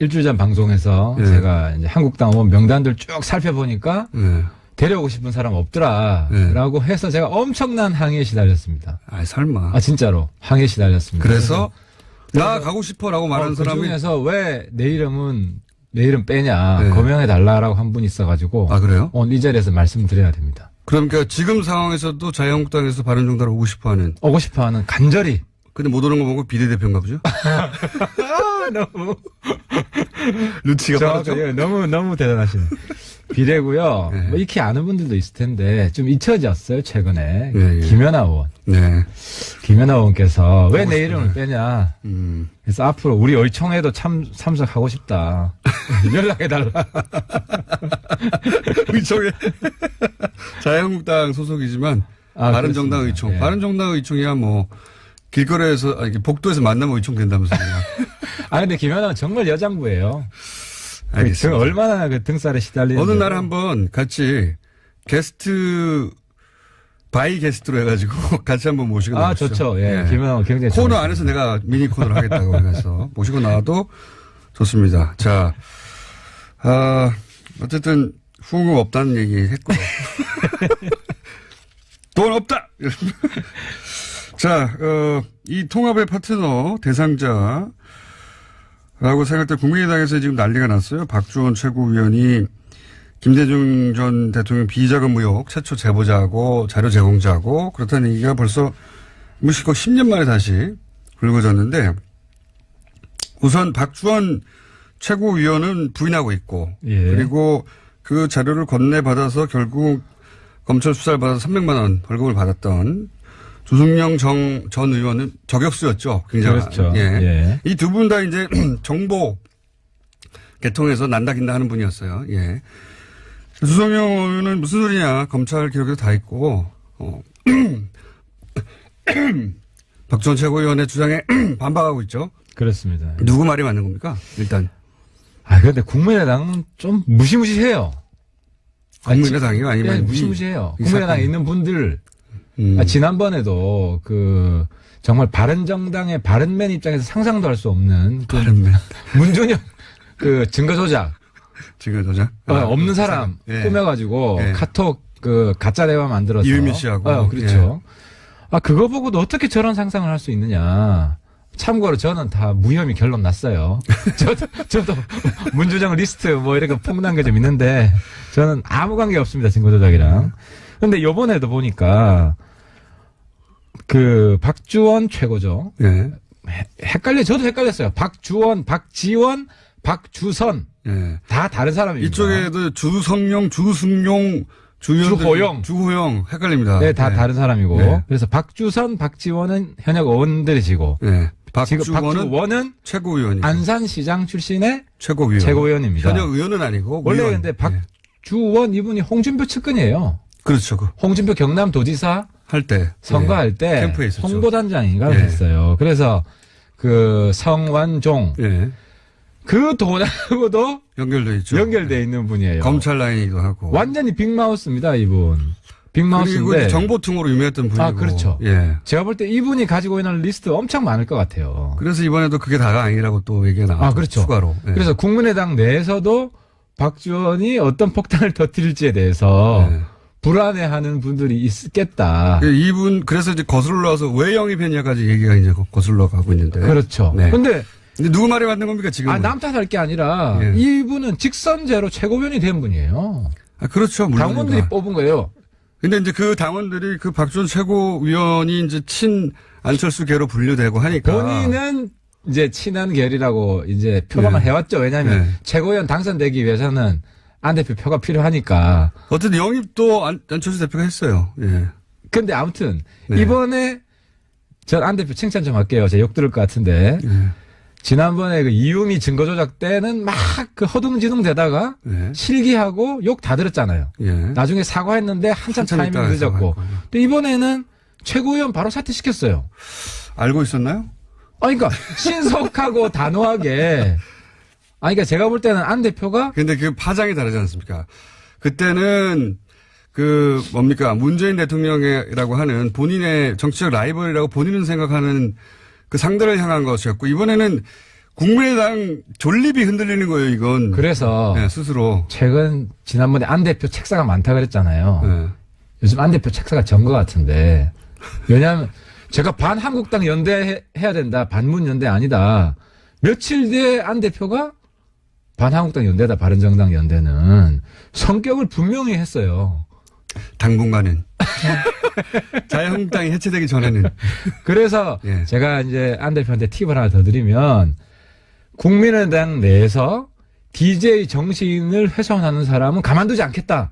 일주일 전 방송에서 예. 제가 이제 한국당 의원 명단들 쭉 살펴보니까 예. 데려오고 싶은 사람 없더라라고 해서 제가 엄청난 항의에 시달렸습니다. 아, 설마. 아 진짜로 항의에 시달렸습니다. 그래서 나 가고 싶어라고 말하는 그 사람이 중에서 왜 내 이름 빼냐 네. 거명해 달라라고 한 분이 있어가지고 아, 그래요? 오늘 이 자리에서 말씀드려야 됩니다. 그러니까 지금 상황에서도 자유한국당에서 바른정당을 오고 싶어하는. 오고 싶어하는 간절히. 근데 못 오는 거 보고 비례대표인가 보죠? 너무 루치가 빠르죠? 너무 대단하시네. 비례고요. 네. 뭐 익히 아는 분들도 있을 텐데 좀 잊혀졌어요 최근에. 예, 예. 김연아 의원. 네. 김연아 의원께서 왜 내 이름을 빼냐. 음. 그래서 앞으로 우리 의총에도 참석하고 싶다. 연락해달라. 의총에 자유한국당 소속이지만 아, 바른정당 그렇습니다. 의총. 예. 바른정당 의총이야 뭐 길거리에서 아니 복도에서 만나면 의총 된다면서요. 아 근데 김연아는 정말 여장부예요. 알겠습니다. 얼마나 그 등살에 시달리는. 어느 날 한번 같이 바이 게스트로 해가지고 같이 한번 모시고 아 나오시죠. 좋죠. 예. 예. 김연아 굉장히 코너 좋아요. 안에서 내가 미니 코너를 하겠다고 해서 모시고 나와도 좋습니다. 자, 어쨌든 후원금 없다는 얘기 했고 돈 없다. 자, 이 통합의 파트너 대상자라고 생각할 때 국민의당에서 지금 난리가 났어요. 박주원 최고위원이 김대중 전 대통령 비자금 의혹 최초 제보자고 자료 제공자고 그렇다는 얘기가 벌써 무시고 10년 만에 다시 불거졌는데 우선 박주원 최고위원은 부인하고 있고 예. 그리고 그 자료를 건네받아서 결국 검찰 수사를 받아서 300만 원 벌금을 받았던 조승영 전 의원은 저격수였죠. 굉장히. 그렇죠. 예. 예. 이 두 분 다 이제 정보 개통해서 난다긴다 하는 분이었어요. 예. 조승영 의원은 무슨 소리냐. 검찰 기록에도 다 있고, 박지원 최고위원의 주장에 반박하고 있죠. 그렇습니다. 누구 말이 맞는 겁니까? 일단. 아 근데 국민의당은 좀 무시무시해요. 국민의당이요? 아니면. 네, 무시무시해요. 이 국민의당에 사건. 있는 분들. 지난번에도 정말 바른정당의 바른맨 입장에서 상상도 할 수 없는 바른맨. 문준영 증거 조작 지금 조작? 없는 사람 예. 꾸며가지고 예. 카톡 가짜 대화 만들어서 이유미 씨하고. 그렇죠. 그거 보고도 어떻게 저런 상상을 할 수 있느냐. 참고로 저는 다 무혐의 결론 났어요. 저도 문주정 리스트 뭐 이렇게 폭로한 게 좀 있는데 저는 아무 관계 없습니다. 증거 조작이랑. 근데 요번에도 보니까 박주원 최고죠. 예. 저도 헷갈렸어요. 박주원, 박지원, 박주선. 예. 다 다른 사람입니다. 이쪽에도 주성용, 주승용, 주호영 헷갈립니다. 네, 다 예. 다른 사람이고. 네. 그래서 박주선, 박지원은 현역 의원들이시고. 예. 지금 박주원은 최고위원이 안산시장 출신의 최고위원. 최고위원입니다. 현역 의원은 아니고 원래 위원. 근데 예. 박주원 이분이 홍준표 측근이에요. 그렇죠. 홍준표 경남도지사 할 때 선거할 때 캠프에 있었죠. 홍보단장인가 예. 했어요. 그래서 성완종 예. 그 돈하고도 연결돼 있죠. 연결돼 있는 분이에요. 검찰 라인이기도 하고. 완전히 빅마우스입니다, 이분. 그리고 빅마우스인데. 정보통으로 유명했던 분이고. 그렇죠. 예. 제가 볼 때 이분이 가지고 있는 리스트 엄청 많을 것 같아요. 그래서 이번에도 그게 다가 아니라고 또 얘기가 나왔죠. 그렇죠. 추가로. 예. 그래서 국민의당 내에서도 박지원이 어떤 폭탄을 터뜨릴지에 대해서 예. 불안해하는 분들이 있겠다. 이분 그래서 이제 거슬러 와서 왜 영입했냐까지 얘기가 이제 거슬러 가고 있는데. 그렇죠. 네. 근데 누구 말이 맞는 겁니까 지금? 남 탓할 게 아니라 예. 이분은 직선제로 최고위원이 된 분이에요. 그렇죠. 물론. 당원들이 뽑은 거예요. 근데 이제 그 당원들이 그 박지원 최고위원이 이제 친 안철수계로 분류되고 하니까. 본인은 이제 친한 결이라고 이제 표방을 네. 해왔죠. 왜냐하면 네. 최고위원 당선되기 위해서는 안 대표 표가 필요하니까. 어쨌든 영입도 안철수 대표가 했어요. 예. 근데 아무튼 네. 이번에 전 안 대표 칭찬 좀 할게요. 제가 욕 들을 것 같은데. 예. 지난번에 이유미 증거 조작 때는 막 허둥지둥 되다가 예. 실기하고 욕 다 들었잖아요. 예. 나중에 사과했는데 한참 타이밍 있다가 늦었고. 사과했고. 근데 이번에는 최고위원 바로 사퇴시켰어요. 알고 있었나요? 그러니까 신속하고 단호하게. 그러니까 제가 볼 때는 안 대표가 근데 그 파장이 다르지 않습니까? 그때는 문재인 대통령이라고 하는 본인의 정치적 라이벌이라고 본인은 생각하는 그 상대를 향한 것이었고, 이번에는 국민의당 존립이 흔들리는 거예요, 이건. 그래서 네, 스스로. 지난번에 안 대표 책사가 많다 그랬잖아요. 네. 요즘 안 대표 책사가 전 것 같은데. 왜냐하면 제가 반한국당 연대 해야 된다. 반문 연대 아니다. 며칠 뒤에 안 대표가 반한국당 연대다. 바른정당 연대는 성격을 분명히 했어요. 당분간은. 자유한국당이 해체되기 전에는. 그래서 예. 제가 이제 안 대표한테 팁을 하나 더 드리면 국민의당 내에서 DJ 정신을 훼손하는 사람은 가만두지 않겠다.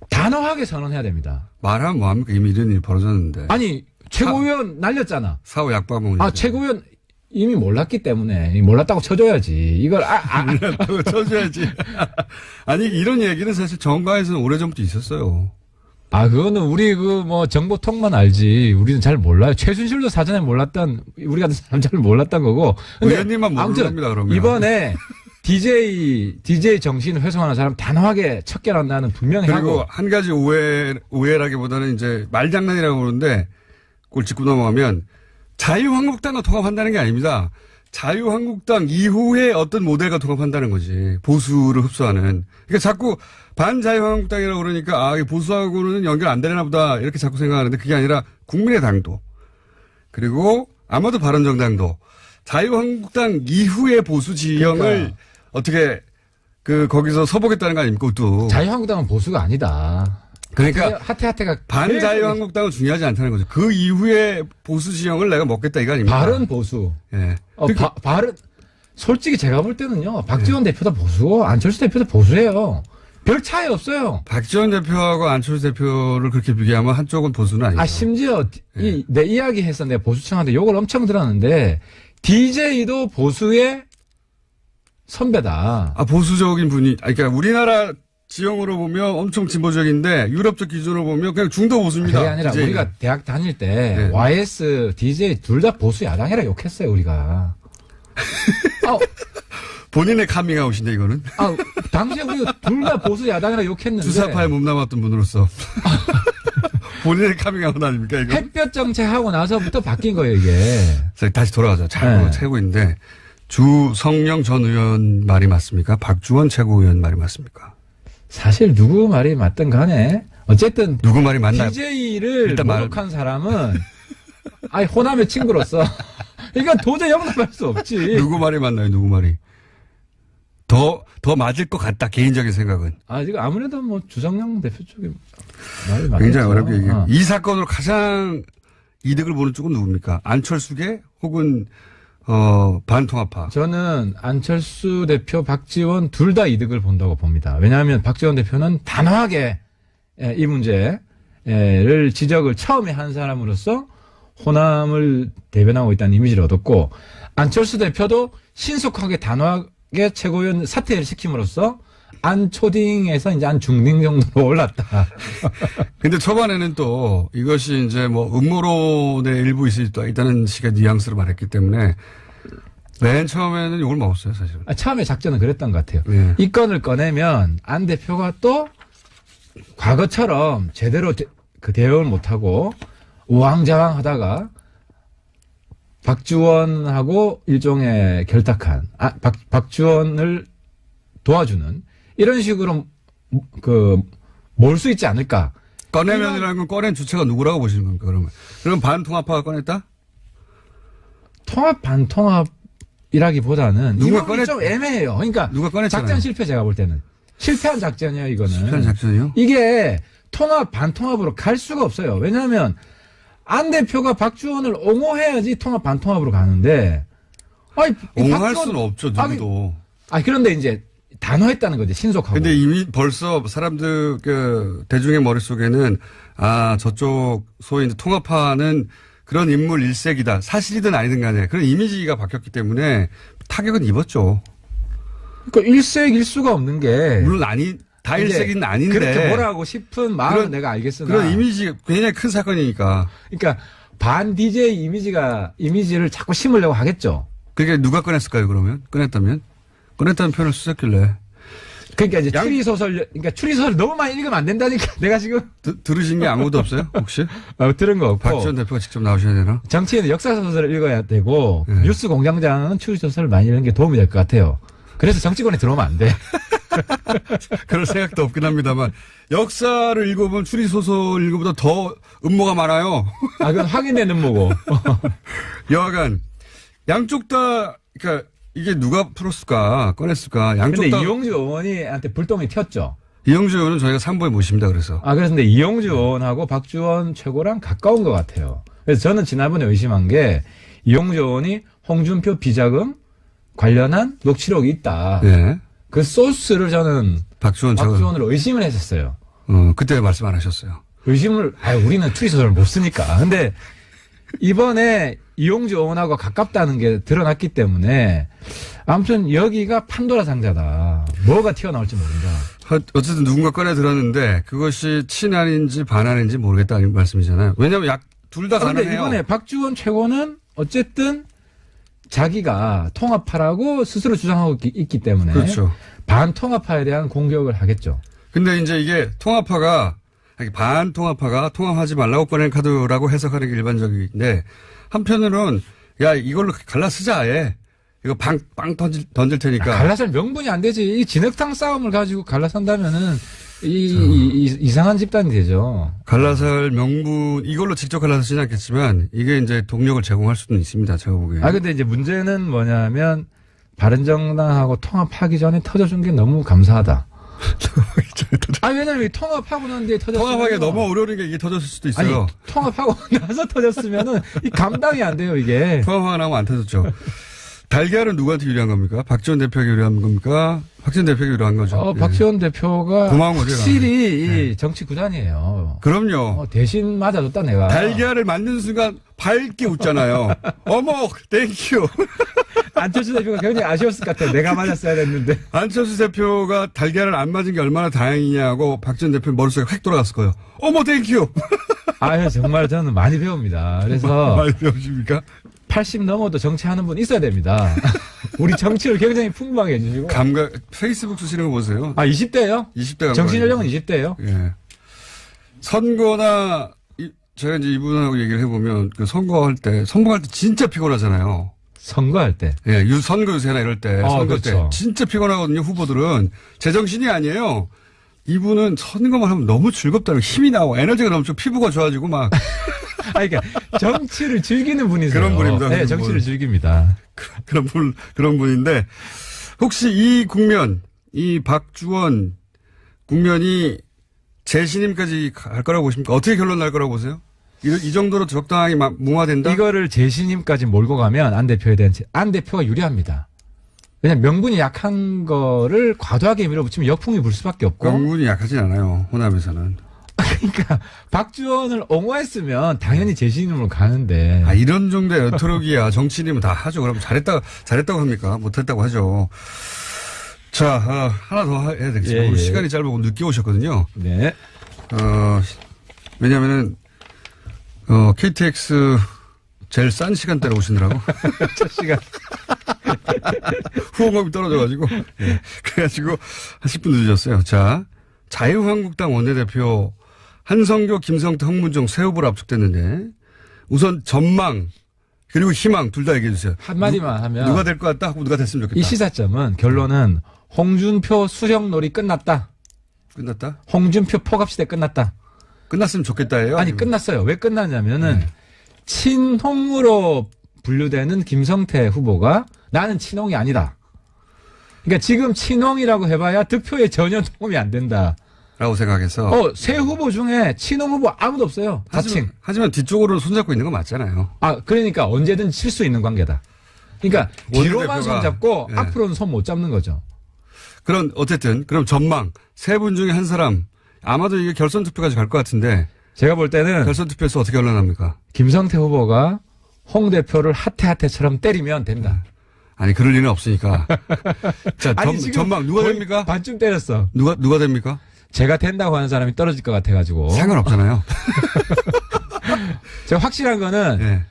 단호하게 선언해야 됩니다. 말하면 뭐합니까? 이미 이런 일이 벌어졌는데. 아니 최고위원 날렸잖아. 사후 약방문. 아 최고위원 이미 몰랐기 때문에 몰랐다고 쳐줘야지. 이걸 몰랐다고 쳐줘야지. 아니 이런 얘기는 사실 정가에서는 오래전부터 있었어요. 그거는 우리 정보통만 알지. 우리는 잘 몰라요. 최순실도 사전에 몰랐던, 우리 같은 사람 잘 몰랐던 거고. 근데 의원님만 모르는 겁니다, 그러면. 이번에 DJ 정신을 훼손하는 사람 단호하게 척결한다는 분명히 그리고 하고. 한 가지 오해라기보다는 이제 말장난이라고 그러는데 그걸 짚고 넘어가면 자유한국당과 통합한다는 게 아닙니다. 자유한국당 이후에 어떤 모델과 통합한다는 거지. 보수를 흡수하는. 그러니까 자꾸 반자유한국당이라고 그러니까 이게 보수하고는 연결 안 되나 보다 이렇게 자꾸 생각하는데 그게 아니라 국민의당도 그리고 아마도 바른정당도 자유한국당 이후의 보수 지형을 어떻게 거기서 서보겠다는 거 아닙니까? 또 자유한국당은 보수가 아니다. 그러니까 하태가 반자유한국당은 중요하지 않다는 거죠. 그 이후에 보수 지형을 내가 먹겠다 이거 아닙니까? 바른 보수. 예. 바른 솔직히 제가 볼 때는요. 박지원 대표도 보수고 안철수 대표도 보수예요. 별 차이 없어요. 박지원 대표하고 안철수 대표를 그렇게 비교하면 한쪽은 보수는 아니죠. 심지어 내 이야기해서 내가 보수층한테 욕을 엄청 들었는데 DJ도 보수의 선배다. 보수적인 분이 그러니까 우리나라 지형으로 보면 엄청 진보적인데 유럽적 기준으로 보면 그냥 중도 보수입니다. 그게 아니라 DJ는. 우리가 대학 다닐 때 네. YS, DJ 둘 다 보수 야당이라 욕했어요 우리가. 본인의 카밍아웃인데 이거는. 당시에 우리가 둘 다 보수 야당이라 욕했는데. 주사파에 몸담았던 분으로서. 본인의 카밍아웃 아닙니까 이거? 햇볕 정책하고 나서부터 바뀐 거예요 이게. 자, 다시 돌아가자. 잘 채고 있는데 주성영 전 의원 말이 맞습니까? 박주원 최고위원 말이 맞습니까? 사실 누구 말이 맞든 간에 어쨌든 누구 말이 맞나요? DJ를 일단 모독한 사람은 호남의 친구로서 이건 도저히 용납할 수 없지. 누구 말이 맞나요? 누구 말이? 더 맞을 것 같다. 개인적인 생각은. 지금 아무래도 주성영 대표 쪽이 말이 맞겠죠. 굉장히 어렵게 얘기해요. 이 사건으로 가장 이득을 보는 쪽은 누굽니까? 안철수계 혹은 반통합파. 저는 안철수 대표, 박지원 둘 다 이득을 본다고 봅니다. 왜냐하면 박지원 대표는 단호하게 이 문제를 지적을 처음에 한 사람으로서 호남을 대변하고 있다는 이미지를 얻었고 안철수 대표도 신속하게 단호하게 최고위원 사퇴를 시킴으로써 안 초딩에서 이제 안 중딩 정도로 올랐다. 근데 초반에는 또 이것이 이제 음모론의 일부 있을 수 있다는 식의 뉘앙스를 말했기 때문에 맨 처음에는 욕을 먹었어요, 사실. 처음에 작전은 그랬던 것 같아요. 네. 이 건을 꺼내면 안 대표가 또 과거처럼 제대로 대응을 못하고 우왕좌왕 하다가 박지원하고 일종의 결탁한, 박지원을 도와주는 이런 식으로 몰 수 있지 않을까. 꺼내면이라는 건 꺼낸 주체가 누구라고 보시는 겁니까, 그러면? 그럼 반통합파가 꺼냈다? 통합, 반통합이라기보다는 누가 이건 좀 애매해요. 그러니까 누가 꺼냈잖아요. 작전 실패 제가 볼 때는. 실패한 작전이에요, 이거는. 실패한 작전이요? 이게 통합, 반통합으로 갈 수가 없어요. 왜냐하면 안 대표가 박지원을 옹호해야지 통합, 반통합으로 가는데. 옹호할 수는 없죠, 누구도. 그런데 이제 단호했다는 거지, 신속하고. 근데 이미 벌써 사람들, 대중의 머릿속에는, 저쪽, 소위 이제 통합파는 그런 인물 일색이다. 사실이든 아니든 간에 그런 이미지가 바뀌었기 때문에 타격은 입었죠. 그러니까 일색일수가 없는 게. 물론 다 일색은 아닌데. 그렇게 뭐라고 싶은 마음은 내가 알겠으나. 그런 이미지 굉장히 큰 사건이니까. 그러니까 반 DJ 이미지를 자꾸 심으려고 하겠죠. 그게 누가 꺼냈을까요, 그러면? 꺼냈다면 표현을 쓰셨길래. 그러니까 이제 그러니까 추리소설 너무 많이 읽으면 안 된다니까. 내가 지금 들으신 게 아무도 없어요? 혹시? 들은 거 없고. 박지원 대표가 직접 나오셔야 되나? 정치인은 역사소설을 읽어야 되고 네. 뉴스 공장장은 추리소설을 많이 읽는 게 도움이 될 것 같아요. 그래서 정치권에 들어오면 안 돼. 그럴 생각도 없긴 합니다만 역사를 읽어보면 추리소설 읽어보다 더 음모가 많아요. 그건 확인되는 뭐고. 여하간 양쪽 다 그러니까 이게 누가 풀었을까 꺼냈을까 양쪽 근데 다 이용주 의원한테 불똥이 튀었죠. 이용주 의원은 저희가 3부에 모십니다. 그래서 그래서 근데 이용주 의원하고 박지원 최고랑 가까운 것 같아요. 그래서 저는 지난번에 의심한 게 이용주 의원이 홍준표 비자금 관련한 녹취록이 있다. 네. 그 소스를 저는 박지원으로 의심을 했었어요. 그때 말씀 안 하셨어요. 우리는 추리소설을 못 쓰니까. 근데 이번에 이용주 의원하고 가깝다는 게 드러났기 때문에 아무튼 여기가 판도라 상자다. 뭐가 튀어나올지 모른다. 어쨌든 누군가 꺼내 들었는데 그것이 친한인지 반한인지 모르겠다는 말씀이잖아요. 왜냐하면 둘 다 그런데 가능해요. 이번에 박지원 최고는 어쨌든 자기가 통합파라고 스스로 주장하고 있기 때문에 그렇죠. 반통합파에 대한 공격을 하겠죠. 근데 이제 이게 반통합파가 통합하지 말라고 꺼낸 카드라고 해석하는 게 일반적인데 한편으로는 야 이걸로 갈라 쓰자 아예. 이거 빵 던질 테니까. 갈라설 명분이 안 되지. 이 진흙탕 싸움을 가지고 갈라선다면은 이상한 집단이 되죠. 갈라설 명분 이걸로 직접 갈라서지는 않겠지만 이게 이제 동력을 제공할 수는 있습니다. 제가 보기에. 근데 이제 문제는 뭐냐면 바른정당하고 통합하기 전에 터져준 게 너무 감사하다. 왜냐면 통합하고 난 뒤에 터졌으면 통합하기 너무 어려운 게 이게 터졌을 수도 있어요. 아니, 통합하고 나서 터졌으면은 이 감당이 안 돼요, 이게. 통합하고 나면 안 터졌죠. 달걀은 누구한테 유리한 겁니까? 박지원 대표에게 유리한 겁니까? 박지원 대표에게 유리한 거죠. 박지원 대표가 고마운 거죠. 확실히 이 정치 구단이에요. 그럼요. 대신 맞아줬다 내가. 달걀을 만든 순간 밝게 웃잖아요. 어머, 땡큐. 안철수 대표가 굉장히 아쉬웠을 것 같아요. 내가 맞았어야 됐는데. 안철수 대표가 달걀을 안 맞은 게 얼마나 다행이냐고 박지원 대표 머릿속에 획 돌아갔을 거예요. 어머, 땡큐. 정말 저는 많이 배웁니다. 그래서 많이 배우십니까? 80 넘어도 정치하는 분 있어야 됩니다. 우리 정치를 굉장히 풍부하게 해주시고. 페이스북 쓰시는 거 보세요. 20대요? 20대가. 정신 연령은 20대예요. 예. 선거나, 제가 이제 이분하고 얘기를 해보면, 선거할 때 진짜 피곤하잖아요. 선거할 때. 예, 선거 유세나 이럴 때. 선거 그렇죠. 때. 진짜 피곤하거든요, 후보들은. 제정신이 아니에요. 이분은 선거만 하면 너무 즐겁다고 힘이 나와. 에너지가 넘쳐 피부가 좋아지고 막. 그러니까 정치를 즐기는 분이세요. 그런 분입니다. 네, 정치를 즐깁니다. 그런 분인데 혹시 이 국면, 이 박주원 국면이 재신임까지 갈 거라고 보십니까? 어떻게 결론 날 거라고 보세요? 이 정도로 적당하게 무마된다? 이거를 재신임까지 몰고 가면 안 대표가 유리합니다. 왜냐면 명분이 약한 거를 과도하게 밀어붙이면 역풍이 불 수밖에 없고. 명분이 약하진 않아요. 호남에서는. 그러니까 박지원을 옹호했으면 당연히 재신임으로 가는데. 이런 정도의 연토력이야. 정치인이면 다 하죠. 그럼 잘했다고 합니까? 못했다고 하죠. 자, 하나 더 해야 되겠습니다. 오늘 시간이 짧고 늦게 오셨거든요. 네. 왜냐면은 KTX 제일 싼 시간대로 오시느라고. 첫 시간. 후원금이 떨어져가지고. 네. 그래가지고 한 10분 늦으셨어요. 자, 자유한국당 원내대표 한성교, 김성태, 홍문종 새 후보로 압축됐는데 우선 전망 그리고 희망 둘 다 얘기해 주세요. 한마디만 하면. 누가 될 것 같다 하고 누가 됐으면 좋겠다. 이 시사점은 결론은 홍준표 수령놀이 끝났다. 끝났다? 홍준표 포갑시대 끝났다. 끝났으면 좋겠다예요? 아니 끝났어요. 왜 끝났냐면은 친홍으로 분류되는 김성태 후보가 나는 친홍이 아니다. 그러니까 지금 친홍이라고 해봐야 득표에 전혀 도움이 안 된다. 라고 생각해서. 새 후보 중에 친홍 후보 아무도 없어요. 하지만 뒤쪽으로 손잡고 있는 거 맞잖아요. 그러니까 언제든 칠 수 있는 관계다. 그러니까 뒤로만 원내대표가, 손잡고 앞으로는 손 못 잡는 거죠. 그럼 전망 세 분 중에 한 사람 아마도 이게 결선 투표까지 갈 것 같은데. 제가 볼 때는 결선 투표에서 어떻게 결론납니까? 김성태 후보가 홍 대표를 하태하태처럼 때리면 된다. 아니 그럴 리는 없으니까. 자, 전망 누가 됩니까? 반쯤 때렸어. 누가 됩니까? 제가 된다고 하는 사람이 떨어질 것 같아가지고. 상관없잖아요. 제가 확실한 거는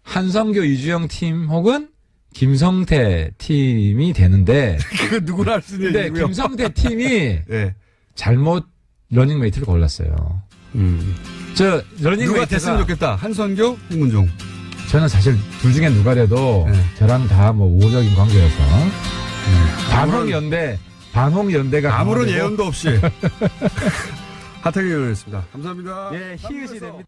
한성교 이주영 팀 혹은 김성태 팀이 되는데 그거 누구나 할 수 있는 근데 얘기고요. 김성태 팀이 네. 잘못 러닝메이트를 골랐어요. 저 누가 러닝메이트가 됐으면 좋겠다. 한선교, 홍문종. 저는 사실 둘 중에 누가래도 네. 저랑 다 뭐 우호적인 관계여서 반홍연대가 아무런 강화되고 예언도 없이 하태경 의원이었습니다. 감사합니다. 예, 히읗이 됩니다.